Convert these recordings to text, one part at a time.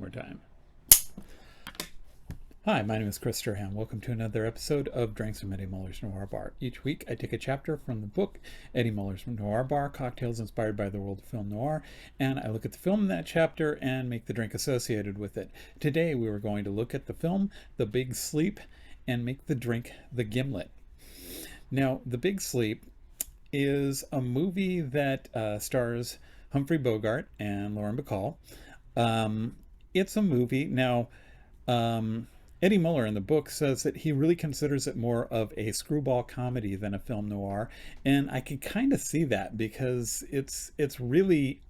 more time. Hi, my name is Chris Durham. Welcome to another episode of Drinks from Eddie Muller's Noir Bar. Each week I take a chapter from the book Eddie Muller's Noir Bar, Cocktails Inspired by the World of Film Noir, and I look at the film in that chapter and make the drink associated with it. Today we are going to look at the film The Big Sleep and make the drink The Gimlet. Now, The Big Sleep is a movie that stars Humphrey Bogart and Lauren Bacall. It's a movie. Now, Eddie Muller in the book says that he really considers it more of a screwball comedy than a film noir, and I can kind of see that because it's really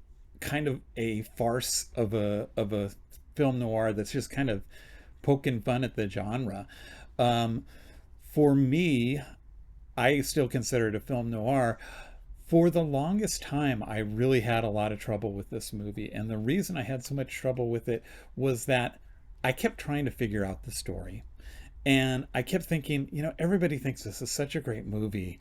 kind of a farce of a film noir that's just kind of poking fun at the genre. For me, I still consider it a film noir. For the longest time, I really had a lot of trouble with this movie, and the reason I had so much trouble with it was that I kept trying to figure out the story, and I kept thinking, everybody thinks this is such a great movie.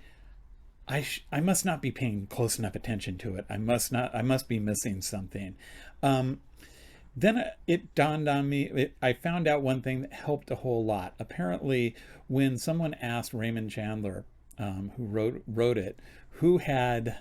I must not be paying close enough attention to it. I must be missing something. Then it dawned on me. I found out one thing that helped a whole lot. Apparently, when someone asked Raymond Chandler, who wrote it, who had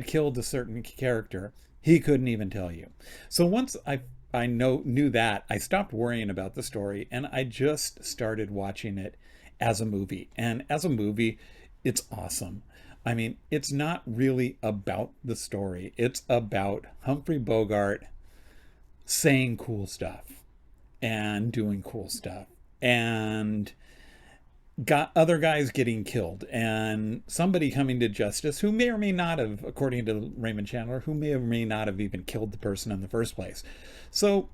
killed a certain character, he couldn't even tell you. So once I knew that, I stopped worrying about the story and I just started watching it as a movie. And as a movie, it's awesome. I mean, it's not really about the story. It's about Humphrey Bogart saying cool stuff and doing cool stuff and got other guys getting killed and somebody coming to justice who may or may not have, according to Raymond Chandler, who may or may not have even killed the person in the first place. So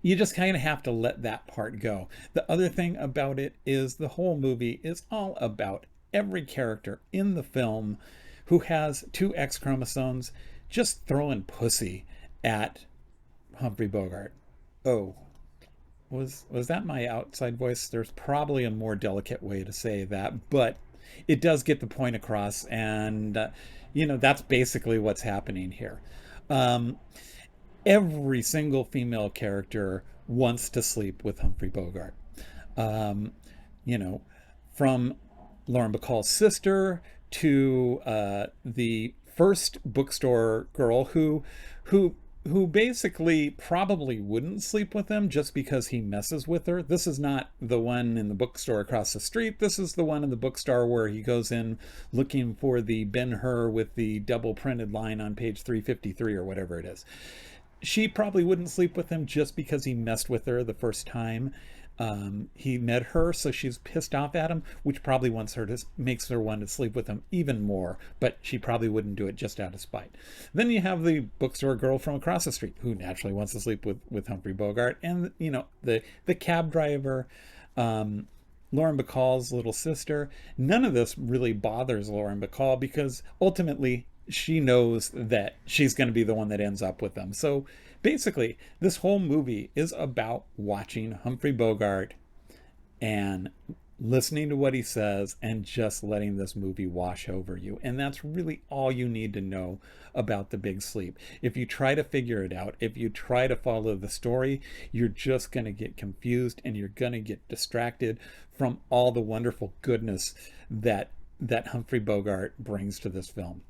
you just kind of have to let that part go. The other thing about it is the whole movie is all about every character in the film who has two X chromosomes just throwing pussy at Humphrey Bogart. Oh, was that my outside voice? There's probably a more delicate way to say that, but it does get the point across, and that's basically what's happening here. Every single female character wants to sleep with Humphrey Bogart. From Lauren Bacall's sister to the first bookstore girl who basically probably wouldn't sleep with him just because he messes with her. This is not the one in the bookstore across the street. This is the one in the bookstore where he goes in looking for the Ben-Hur with the double printed line on page 353 or whatever it is. She probably wouldn't sleep with him just because he messed with her the first time he met her, so she's pissed off at him, which probably makes her want to sleep with him even more, but she probably wouldn't do it just out of spite. Then you have the bookstore girl from across the street who naturally wants to sleep with Humphrey Bogart, and the cab driver, Lauren Bacall's little sister. None of this really bothers Lauren Bacall because ultimately she knows that she's going to be the one that ends up with them. So basically, this whole movie is about watching Humphrey Bogart and listening to what he says and just letting this movie wash over you. And that's really all you need to know about The Big Sleep. If you try to figure it out, if you try to follow the story, you're just going to get confused and you're going to get distracted from all the wonderful goodness that Humphrey Bogart brings to this film.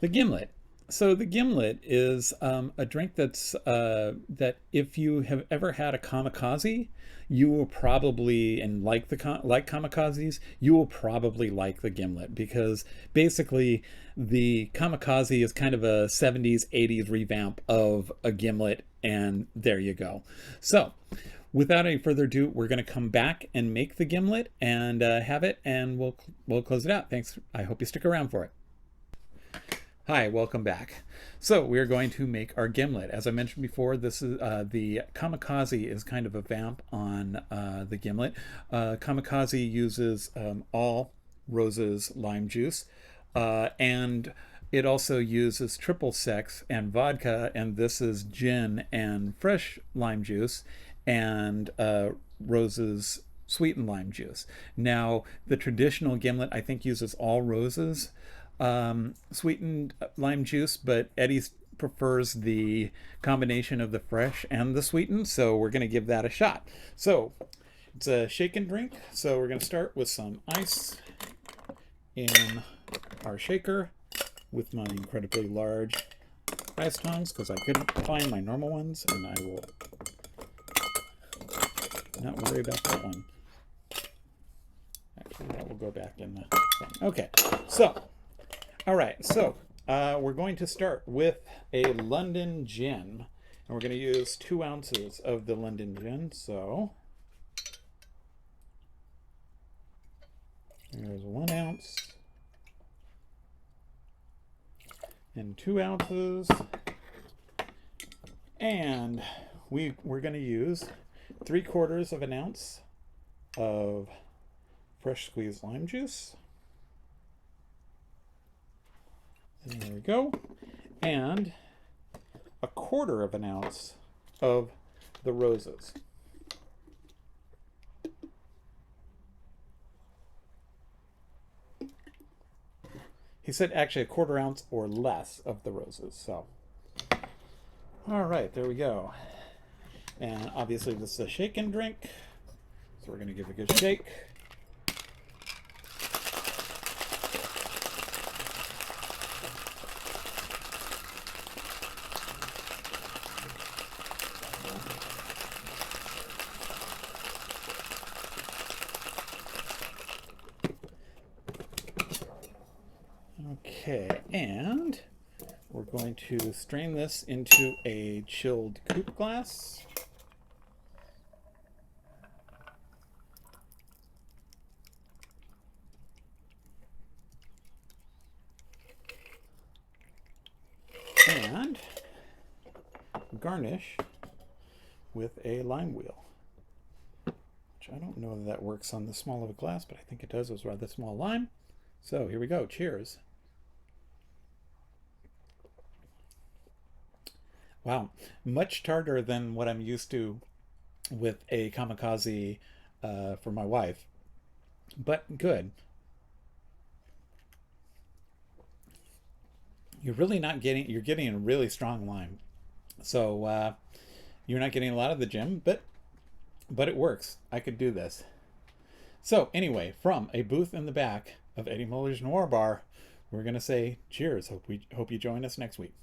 The Gimlet. So the Gimlet is a drink that's that if you have ever had a kamikaze, you will probably, and like kamikazes, you will probably like the Gimlet, because basically the kamikaze is kind of a 70s, 80s revamp of a Gimlet, and there you go. So without any further ado, we're going to come back and make the Gimlet and have it, and we'll close it out. Thanks. I hope you stick around for it. Hi, welcome back. So we are going to make our Gimlet. As I mentioned before, this is the kamikaze is kind of a vamp on the Gimlet. Kamikaze uses all roses lime juice, and it also uses triple sec and vodka, and this is gin and fresh lime juice and roses sweetened lime juice. Now, the traditional Gimlet, I think, uses all roses sweetened lime juice, but Eddie's prefers the combination of the fresh and the sweetened, so we're going to give that a shot. So it's a shake and drink, so we're going to start with some ice in our shaker with my incredibly large ice tongs because I couldn't find my normal ones, and I will not worry about that one. Actually, that will go back in the thing. Okay, so, all right, so we're going to start with a London gin, and we're going to use 2 ounces of the London gin, so there's 1 ounce and 2 ounces, and we're going to use 3/4 of an ounce of fresh squeezed lime juice. There we go. And 1/4 of an ounce of the roses. He said actually 1/4 ounce or less of the roses. So, all right, there we go. And obviously this is a shake and drink, so we're going to give it a good shake. Okay, and we're going to strain this into a chilled coupe glass. And garnish with a lime wheel, which I don't know that works on this small of a glass, but I think it does as rather small lime. So here we go. Cheers. Wow, much tartar than what I'm used to with a kamikaze for my wife, but good. You're getting a really strong lime. So you're not getting a lot of the gin, but it works. I could do this. So anyway, from a booth in the back of Eddie Muller's Noir Bar, we're going to say cheers. Hope you join us next week.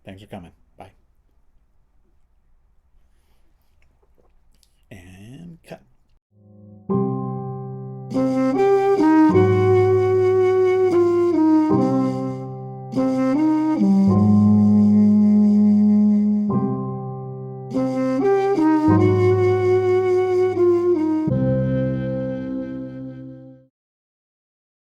Thanks for coming.